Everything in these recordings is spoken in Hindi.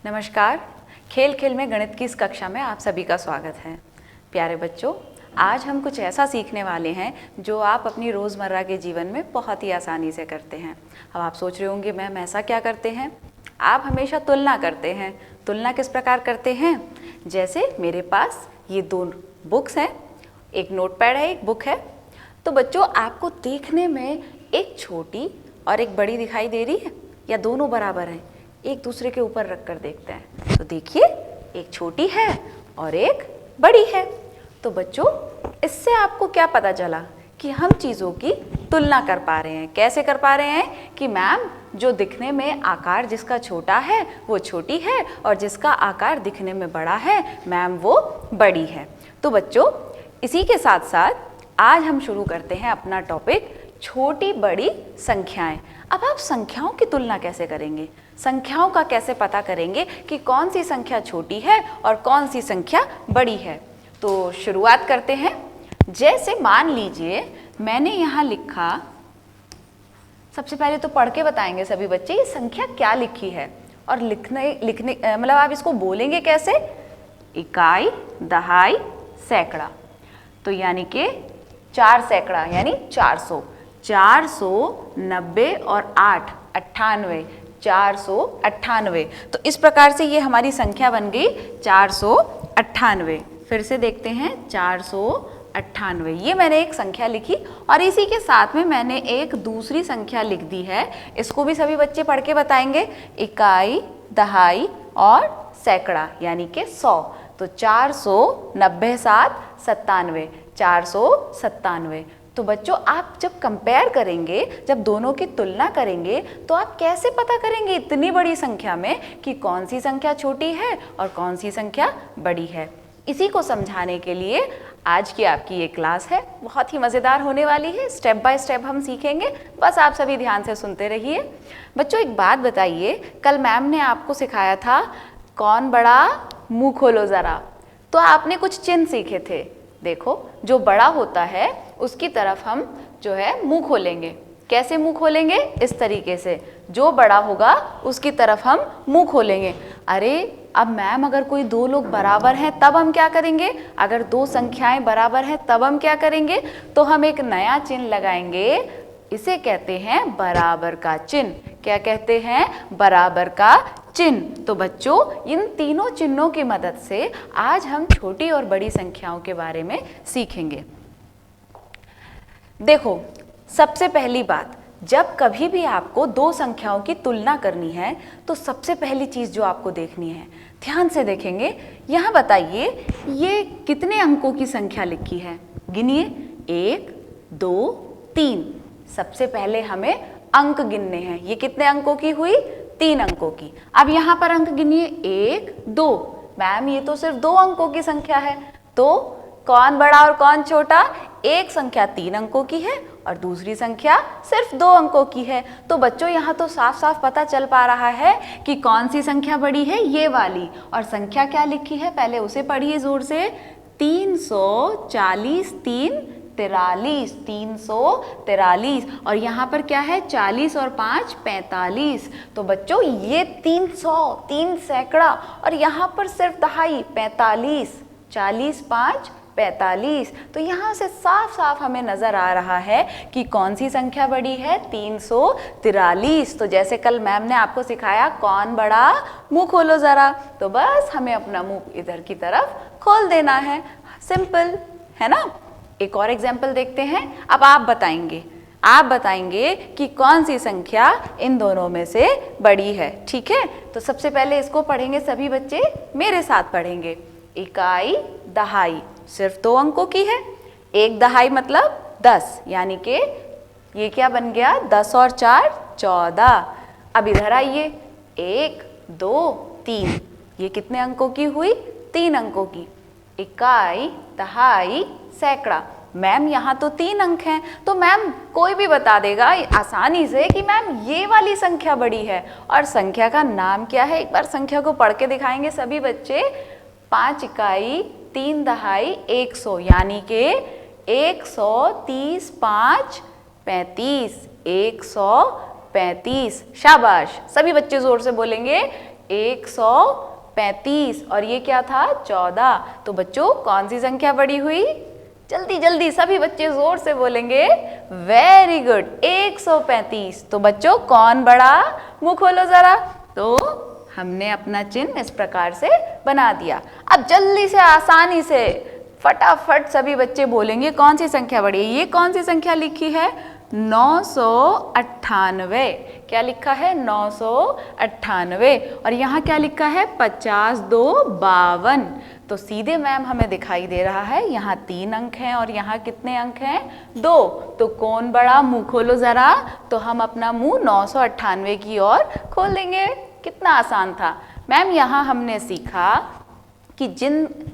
नमस्कार। खेल खेल में गणित की इस कक्षा में आप सभी का स्वागत है। प्यारे बच्चों, आज हम कुछ ऐसा सीखने वाले हैं जो आप अपनी रोज़मर्रा के जीवन में बहुत ही आसानी से करते हैं। अब आप सोच रहे होंगे मैम ऐसा क्या करते हैं? आप हमेशा तुलना करते हैं। तुलना किस प्रकार करते हैं? जैसे मेरे पास ये दो बुक्स हैं, एक नोटपैड है, एक बुक है। तो बच्चों, आपको देखने में एक छोटी और एक बड़ी दिखाई दे रही है या दोनों बराबर हैं? एक दूसरे के ऊपर रख कर देखते हैं तो देखिए, एक छोटी है और एक बड़ी है। तो बच्चों, इससे आपको क्या पता चला कि हम चीज़ों की तुलना कर पा रहे हैं। कैसे कर पा रहे हैं कि मैम जो दिखने में आकार जिसका छोटा है वो छोटी है और जिसका आकार दिखने में बड़ा है मैम वो बड़ी है। तो बच्चों, इसी के साथ साथ आज हम शुरू करते हैं अपना टॉपिक छोटी बड़ी संख्याएं। अब आप संख्याओं की तुलना कैसे करेंगे? संख्याओं का कैसे पता करेंगे कि कौन सी संख्या छोटी है और कौन सी संख्या बड़ी है? तो शुरुआत करते हैं। जैसे मान लीजिए मैंने यहाँ लिखा, सबसे पहले तो पढ़ के बताएंगे सभी बच्चे ये संख्या क्या लिखी है और लिखने मतलब आप इसको बोलेंगे कैसे? इकाई, दहाई, सैकड़ा। तो यानी कि 4 सैकड़ा यानी 400, 490 और 8 98, 498। तो इस प्रकार से ये हमारी संख्या बन गई 498। फिर से देखते हैं 498, ये मैंने एक संख्या लिखी और इसी के साथ में मैंने एक दूसरी संख्या लिख दी है। इसको भी सभी बच्चे पढ़ के बताएंगे, इकाई, दहाई और सैकड़ा यानी कि 100। तो 490 7 97, 497। तो बच्चों, आप जब कंपेयर करेंगे, जब दोनों की तुलना करेंगे तो आप कैसे पता करेंगे इतनी बड़ी संख्या में कि कौन सी संख्या छोटी है और कौन सी संख्या बड़ी है? इसी को समझाने के लिए आज की आपकी ये क्लास है, बहुत ही मज़ेदार होने वाली है। स्टेप बाय स्टेप हम सीखेंगे, बस आप सभी ध्यान से सुनते रहिए। बच्चों, एक बात बताइए, कल मैम ने आपको सिखाया था कौन बड़ा, मुंह खोलो ज़रा। तो आपने कुछ चिन्ह सीखे थे। देखो, जो बड़ा होता है उसकी तरफ हम जो है मुंह खोलेंगे। कैसे मुंह खोलेंगे? इस तरीके से, जो बड़ा होगा उसकी तरफ हम मुंह खोलेंगे। अरे अब मैम, अगर कोई दो लोग बराबर हैं तब हम क्या करेंगे? अगर दो संख्याएं बराबर हैं तब हम क्या करेंगे? तो हम एक नया चिन्ह लगाएंगे, इसे कहते हैं बराबर का चिन्ह। क्या कहते हैं? बराबर का चिन्ह। तो बच्चों, इन तीनों चिन्हों की मदद से आज हम छोटी और बड़ी संख्याओं के बारे में सीखेंगे। देखो, सबसे पहली बात, जब कभी भी आपको दो संख्याओं की तुलना करनी है तो सबसे पहली चीज़ जो आपको देखनी है, ध्यान से देखेंगे। यहाँ बताइए ये कितने अंकों की संख्या लिखी है? गिनिए, 1 2 3। सबसे पहले हमें अंक गिनने हैं। ये कितने अंकों की हुई? 3 अंकों की। अब यहाँ पर अंक गिनिए, 1 2। मैम ये तो सिर्फ 2 अंकों की संख्या है, तो कौन बड़ा और कौन छोटा? एक संख्या 3 अंकों की है और दूसरी संख्या सिर्फ 2 अंकों की है। तो बच्चों, यहाँ तो साफ साफ पता चल पा रहा है कि कौन सी संख्या बड़ी है, ये वाली। और संख्या क्या लिखी है पहले उसे पढ़िए जोर से, 340, 3 43, 343। और यहाँ पर क्या है? 40 और 5 45। तो बच्चों, ये 300, 3 सैकड़ा, और यहाँ पर सिर्फ दहाई 45, 40 5 45। तो यहाँ से साफ साफ हमें नजर आ रहा है कि कौन सी संख्या बड़ी है? 343। तो जैसे कल मैम ने आपको सिखाया कौन बड़ा, मुंह खोलो जरा, तो बस हमें अपना मुंह इधर की तरफ खोल देना है। सिंपल है ना? एक और एग्जाम्पल देखते हैं। अब आप बताएंगे कि कौन सी संख्या इन दोनों में से बड़ी है। ठीक है? तो सबसे पहले इसको पढ़ेंगे सभी बच्चे, मेरे साथ पढ़ेंगे। इकाई, दहाई सिर्फ 2 अंकों की है। एक दहाई मतलब 10, यानी कि ये क्या बन गया? 10 और 4 14। अब इधर आइए, 1 2 3, ये कितने अंकों की हुई? 3 अंकों की। इकाई, दहाई, सैकड़ा। मैम यहाँ तो 3 अंक हैं, तो मैम कोई भी बता देगा आसानी से कि मैम ये वाली संख्या बड़ी है। और संख्या का नाम क्या है? एक बार संख्या को पढ़ के दिखाएंगे सभी बच्चे। 5 इकाई, 3 दहाई, 100, यानी कि 130 5 35, 135। शाबाश, सभी बच्चे जोर से बोलेंगे 135 और ये क्या था 14। तो बच्चों कौन सी संख्या बड़ी हुई? जल्दी जल्दी सभी बच्चे जोर से बोलेंगे, वेरी गुड, 135। तो बच्चों कौन बड़ा? मुंह खोलो जरा। तो हमने अपना चिन्ह इस प्रकार से बना दिया। अब जल्दी से आसानी से फटाफट सभी बच्चे बोलेंगे कौन सी संख्या बड़ी है। ये कौन सी संख्या लिखी है? 998। क्या लिखा है? 998। और यहाँ क्या लिखा है? 50 2 52। तो सीधे मैम हमें दिखाई दे रहा है यहाँ 3 अंक हैं और यहाँ कितने अंक हैं? 2। तो कौन बड़ा? मुंह खोलो जरा। तो हम अपना मुंह 998 की ओर खोल देंगे। कितना आसान था मैम। यहाँ हमने सीखा कि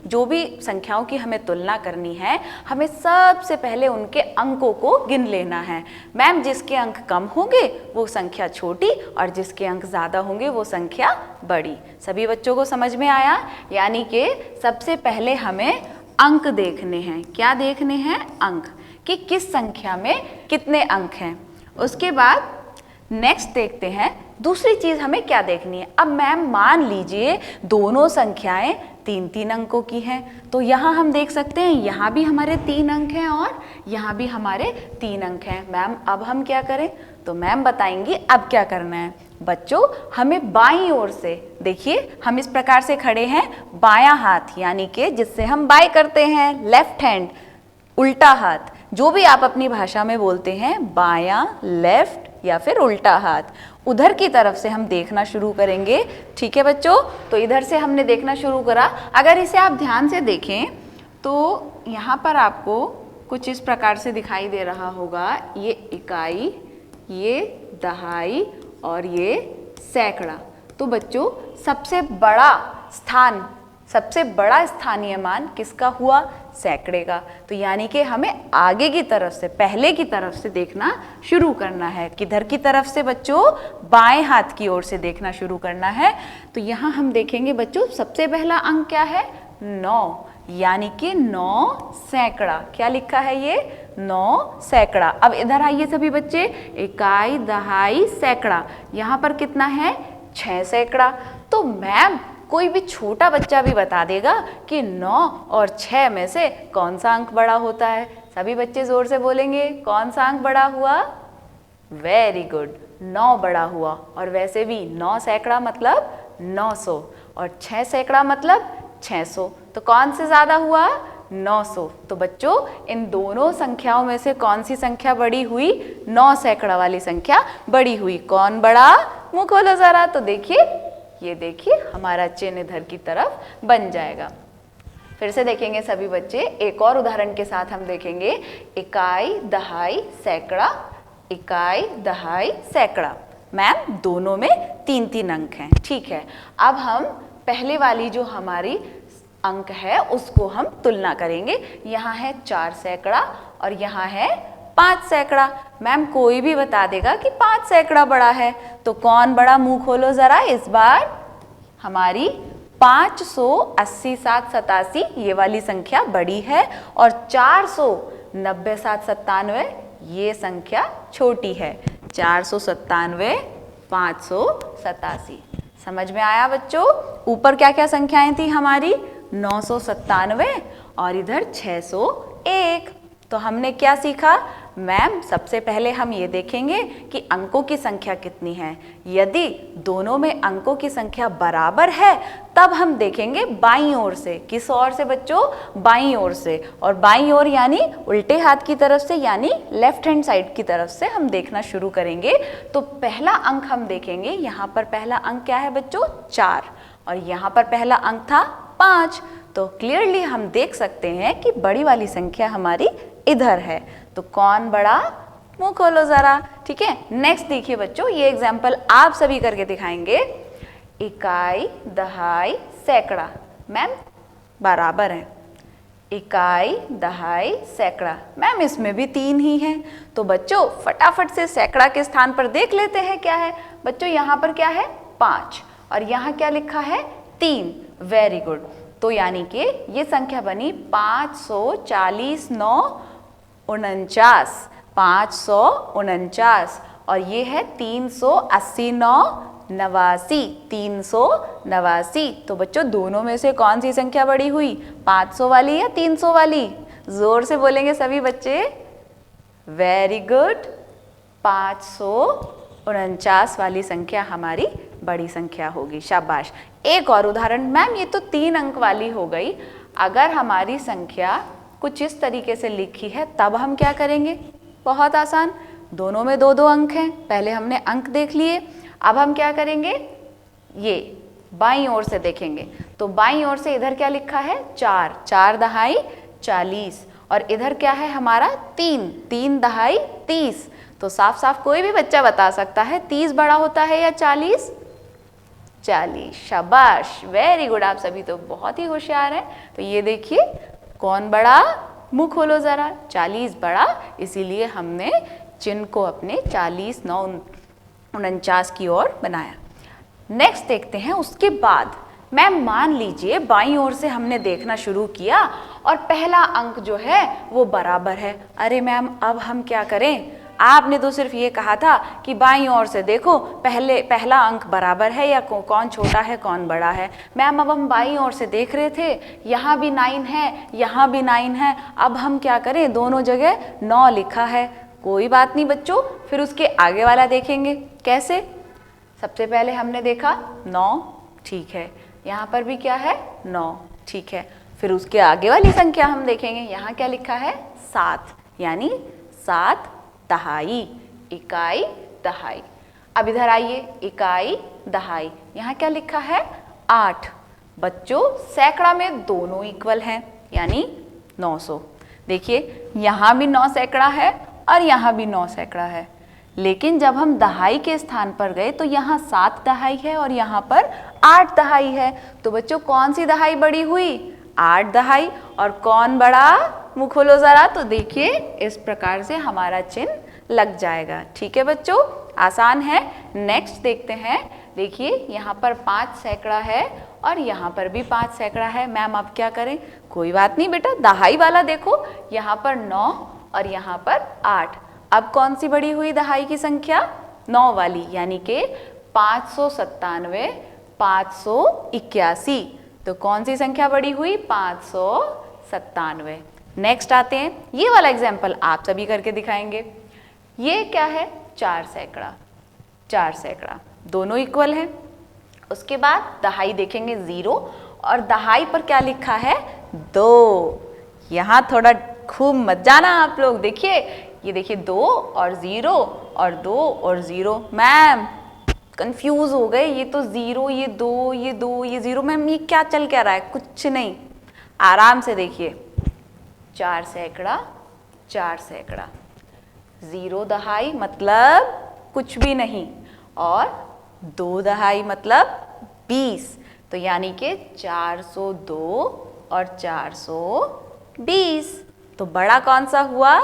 जो भी संख्याओं की हमें तुलना करनी है, हमें सबसे पहले उनके अंकों को गिन लेना है। मैम जिसके अंक कम होंगे वो संख्या छोटी और जिसके अंक ज़्यादा होंगे वो संख्या बड़ी। सभी बच्चों को समझ में आया? यानी कि सबसे पहले हमें अंक देखने हैं। क्या देखने हैं? अंक, कि किस संख्या में कितने अंक हैं। उसके बाद नेक्स्ट देखते हैं दूसरी चीज हमें क्या देखनी है। अब मैम मान लीजिए दोनों संख्याएं 3-3 अंकों की हैं, तो यहाँ हम देख सकते हैं यहाँ भी हमारे 3 अंक हैं और यहाँ भी हमारे 3 अंक हैं। मैम अब हम क्या करें? तो मैम बताएंगी अब क्या करना है। बच्चों हमें बाईं ओर से, देखिए हम इस प्रकार से खड़े हैं, बायां हाथ यानी कि जिससे हम बाय करते हैं, लेफ्ट हैंड, उल्टा हाथ, जो भी आप अपनी भाषा में बोलते हैं, बायां, लेफ्ट या फिर उल्टा हाथ, उधर की तरफ से हम देखना शुरू करेंगे। ठीक है बच्चों? तो इधर से हमने देखना शुरू करा। अगर इसे आप ध्यान से देखें तो यहाँ पर आपको कुछ इस प्रकार से दिखाई दे रहा होगा, ये इकाई, ये दहाई और ये सैकड़ा। तो बच्चों सबसे बड़ा स्थानीय मान किसका हुआ? सैकड़े का। तो यानी कि हमें आगे की तरफ से, पहले की तरफ से देखना शुरू करना है। किधर की तरफ से बच्चों? बाएं हाथ की ओर से देखना शुरू करना है। तो यहाँ हम देखेंगे बच्चों सबसे पहला अंक क्या है? 9, यानी कि 9 सैकड़ा। क्या लिखा है ये? 9 सैकड़ा। अब इधर आइए सभी बच्चे, इकाई, दहाई, सैकड़ा। यहाँ पर कितना है? 6 सैकड़ा। तो मैम कोई भी छोटा बच्चा भी बता देगा कि 9 और 6 में से कौन सा अंक बड़ा होता है। सभी बच्चे जोर से बोलेंगे कौन सा अंक बड़ा हुआ? वेरी गुड, 9 बड़ा हुआ। और वैसे भी 9 सैकड़ा मतलब 900 और 6 सैकड़ा मतलब 600। तो कौन से ज़्यादा हुआ? 900। तो बच्चों इन दोनों संख्याओं में से कौन सी संख्या बड़ी हुई? 9 सैकड़ा वाली संख्या बड़ी हुई। कौन बड़ा? मुंह खोलो ज़रा। तो देखिए, ये देखिए हमारा चिन्ह इधर की तरफ बन जाएगा। फिर से देखेंगे सभी बच्चे, एक और उदाहरण के साथ हम देखेंगे, इकाई, दहाई, सैकड़ा, इकाई, दहाई, सैकड़ा। मैम दोनों में 3-3 अंक हैं। ठीक है, अब हम पहले वाली जो हमारी अंक है उसको हम तुलना करेंगे। यहाँ है 4 सैकड़ा और यहाँ है 5 सैकड़ा। मैम कोई भी बता देगा कि 5 सैकड़ा बड़ा है। तो कौन बड़ा? मुंह खोलो जरा। इस बार हमारी 580 7 87 ये वाली संख्या बड़ी है और 490 7 97 ये संख्या छोटी है। 497 587। समझ में आया बच्चों? ऊपर क्या क्या संख्याएं थी हमारी? 997 और इधर 601। तो हमने क्या सीखा? मैम सबसे पहले हम ये देखेंगे कि अंकों की संख्या कितनी है। यदि दोनों में अंकों की संख्या बराबर है तब हम देखेंगे बाईं ओर से। किस ओर से बच्चों? बाईं ओर से। और बाईं ओर यानी उल्टे हाथ की तरफ से, यानी लेफ्ट हैंड साइड की तरफ से हम देखना शुरू करेंगे। तो पहला अंक हम देखेंगे, यहाँ पर पहला अंक क्या है बच्चों? 4 और यहाँ पर पहला अंक था 5। तो क्लियरली हम देख सकते हैं कि बड़ी वाली संख्या हमारी इधर है। तो कौन बड़ा? मुंह खोलो जरा। ठीक है, नेक्स्ट देखिए बच्चों, ये एग्जाम्पल आप सभी करके दिखाएंगे। इकाई, दहाई, सैकड़ा। मैम बराबर है। इकाई, दहाई, सैकड़ा। मैम इसमें भी 3 ही हैं। तो बच्चों फटाफट से सैकड़ा के स्थान पर देख लेते हैं क्या है। बच्चों यहाँ पर क्या है? 5 और यहाँ क्या लिखा है? 3। Very good. तो यानी कि ये संख्या बनी 540 9 49, 549 और ये है 380 9 89, 389। तो बच्चों दोनों में से कौन सी संख्या बड़ी हुई, 500 वाली या 300 वाली? जोर से बोलेंगे सभी बच्चे। वेरी गुड, 549 वाली संख्या हमारी बड़ी संख्या होगी। शाबाश। एक और उदाहरण, मैम ये तो 3 अंक वाली हो गई। अगर हमारी संख्या कुछ इस तरीके से लिखी है तब हम क्या करेंगे? बहुत आसान, दोनों में 2-2 अंक हैं। पहले हमने अंक देख लिए, अब हम क्या करेंगे, ये बाईं ओर से देखेंगे। तो बाईं ओर से इधर क्या लिखा है, 4, 4 दहाई 40, और इधर क्या है हमारा 3, 3 दहाई 30। तो साफ साफ कोई भी बच्चा बता सकता है 30 बड़ा होता है या 40? 40। शाबाश, वेरी गुड, आप सभी तो बहुत ही होशियार हैं। तो ये देखिए कौन बड़ा, मुंह खोलो जरा, 40 बड़ा, इसीलिए हमने चिन्ह को अपने 40, 9, 49 की ओर बनाया। नेक्स्ट देखते हैं, उसके बाद मैम मान लीजिए बाईं ओर से हमने देखना शुरू किया और पहला अंक जो है वो बराबर है। अरे मैम अब हम क्या करें? आपने तो सिर्फ ये कहा था कि बाईं ओर से देखो, पहला अंक बराबर है या कौन छोटा है कौन बड़ा है। मैम अब हम बाईं ओर से देख रहे थे, यहाँ भी 9 है, यहाँ भी 9 है, अब हम क्या करें? दोनों जगह 9 लिखा है। कोई बात नहीं बच्चों, फिर उसके आगे वाला देखेंगे। कैसे? सबसे पहले हमने देखा 9, ठीक है, यहाँ पर भी क्या है 9, ठीक है। फिर उसके आगे वाली संख्या हम देखेंगे, यहाँ क्या लिखा है 7, यानी 7 दहाई, इकाई दहाई। अब इधर आइए, इकाई दहाई, यहाँ क्या लिखा है 8। बच्चों सैकड़ा में दोनों इक्वल हैं, यानी 900। देखिए यहाँ भी 9 सैकड़ा है और यहाँ भी 9 सैकड़ा है, लेकिन जब हम दहाई के स्थान पर गए तो यहाँ 7 दहाई है और यहाँ पर 8 दहाई है। तो बच्चों कौन सी दहाई बड़ी हुई? 8 दहाई। और कौन बड़ा? मुँह खोलो जरा। तो देखिए इस प्रकार से हमारा चिन्ह लग जाएगा। ठीक है बच्चों, आसान है। नेक्स्ट देखते हैं। देखिए यहाँ पर 5 सैकड़ा है और यहाँ पर भी 5 सैकड़ा है। मैम अब क्या करें? कोई बात नहीं बेटा, दहाई वाला देखो, यहाँ पर 9 और यहाँ पर 8। अब कौन सी बड़ी हुई दहाई की संख्या? 9 वाली, यानी कि 597, 581। तो कौन सी संख्या बड़ी हुई? 597। नेक्स्ट आते हैं, ये वाला एग्जाम्पल आप सभी करके दिखाएंगे। ये क्या है? 4 सैकड़ा, 4 सैकड़ा, दोनों इक्वल हैं। उसके बाद दहाई देखेंगे 0 और दहाई पर क्या लिखा है? 2। यहाँ थोड़ा खूब मत जाना आप लोग। देखिए ये देखिए 2 और 0 और 2 और 0। मैम कंफ्यूज हो गए, ये तो 0, ये 2, ये 2, ये 0। मैम ये क्या चल क्या रहा है? कुछ नहीं, आराम से देखिए। 4 सैकड़ा, 4 सैकड़ा, 0 दहाई मतलब कुछ भी नहीं, और 2 दहाई मतलब 20। तो यानी कि 402 और 420। तो बड़ा कौन सा हुआ?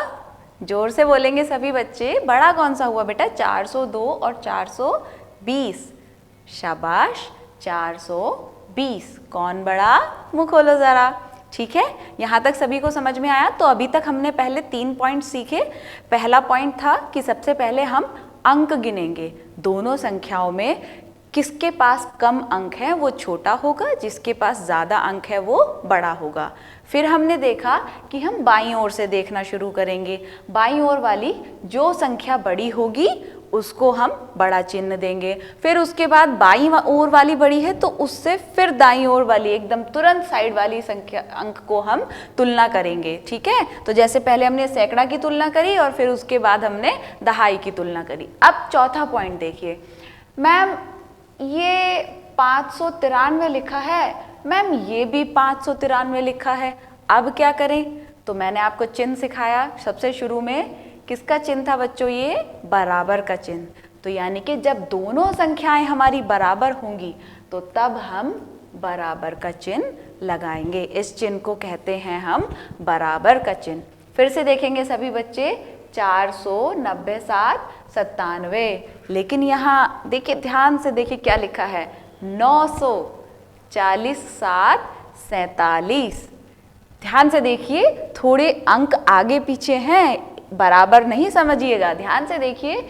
जोर से बोलेंगे सभी बच्चे, बड़ा कौन सा हुआ बेटा? 402 और 420। शाबाश, 420। कौन बड़ा? मुंह खोलो जरा। ठीक है, यहाँ तक सभी को समझ में आया? तो अभी तक हमने पहले 3 पॉइंट सीखे। पहला पॉइंट था कि सबसे पहले हम अंक गिनेंगे। दोनों संख्याओं में किसके पास कम अंक है वो छोटा होगा, जिसके पास ज़्यादा अंक है वो बड़ा होगा। फिर हमने देखा कि हम बाईं ओर से देखना शुरू करेंगे। बाईं ओर वाली जो संख्या बड़ी होगी उसको हम बड़ा चिन्ह देंगे। फिर उसके बाद बाईं ओर वाली बड़ी है तो उससे फिर दाईं ओर वाली एकदम तुरंत साइड वाली संख्या अंक को हम तुलना करेंगे। ठीक है, तो जैसे पहले हमने सैकड़ा की तुलना करी और फिर उसके बाद हमने दहाई की तुलना करी। अब चौथा पॉइंट देखिए। मैम ये 593 लिखा है, मैम ये भी 593 लिखा है, अब क्या करें? तो मैंने आपको चिन्ह सिखाया सबसे शुरू में। किसका चिन्ह था बच्चों? ये बराबर का चिन्ह। तो यानी कि जब दोनों संख्याएं हमारी बराबर होंगी तो तब हम बराबर का चिन्ह लगाएंगे। इस चिन्ह को कहते हैं हम बराबर का चिन्ह। फिर से देखेंगे सभी बच्चे, 490, 7, 97। लेकिन यहाँ देखिए, ध्यान से देखिए क्या लिखा है, 940, 7, 47। ध्यान से देखिए, थोड़े अंक आगे पीछे हैं, बराबर नहीं समझिएगा, ध्यान से देखिए।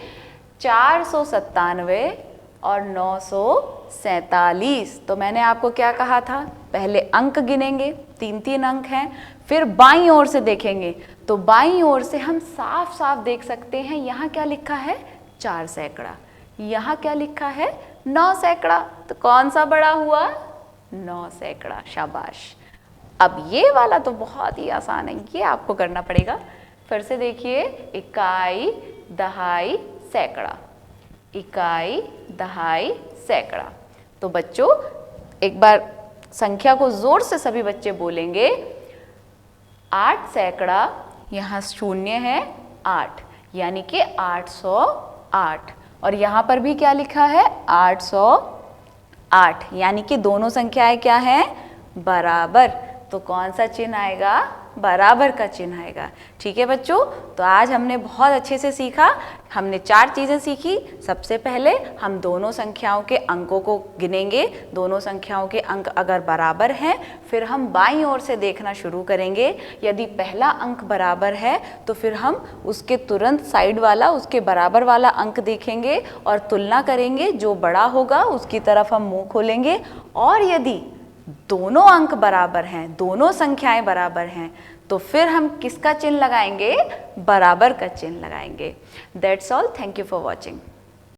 497 और 947। तो मैंने आपको क्या कहा था, पहले अंक गिनेंगे, 3-3 अंक हैं, फिर बाईं ओर से देखेंगे। तो बाईं ओर से हम साफ साफ देख सकते हैं यहाँ क्या लिखा है, 4 सैकड़ा, यहाँ क्या लिखा है, 9 सैकड़ा। तो कौन सा बड़ा हुआ, 9 सैकड़ा। शाबाश। अब ये वाला तो बहुत ही आसान है, ये आपको करना पड़ेगा। फिर से देखिए, इकाई, दहाई, सैकड़ा, इकाई, दहाई, सैकड़ा। तो बच्चों एक बार संख्या को जोर से सभी बच्चे बोलेंगे, 8 सैकड़ा, यहाँ 0 है 8, यानी कि 808। और यहाँ पर भी क्या लिखा है, 808, यानी कि दोनों संख्याएं क्या हैं, बराबर। तो कौन सा चिन्ह आएगा, बराबर का चिन्ह आएगा। ठीक है बच्चों, तो आज हमने बहुत अच्छे से सीखा। हमने 4 चीज़ें सीखी। सबसे पहले हम दोनों संख्याओं के अंकों को गिनेंगे, दोनों संख्याओं के अंक अगर बराबर हैं, फिर हम बाईं ओर से देखना शुरू करेंगे। यदि पहला अंक बराबर है तो फिर हम उसके तुरंत साइड वाला, उसके बराबर वाला अंक देखेंगे और तुलना करेंगे। जो बड़ा होगा उसकी तरफ हम मुँह खोलेंगे। और यदि दोनों अंक बराबर हैं, दोनों संख्याएं बराबर हैं, तो फिर हम किसका चिन्ह लगाएंगे, बराबर का चिन्ह लगाएंगे। That's all. Thank you for watching.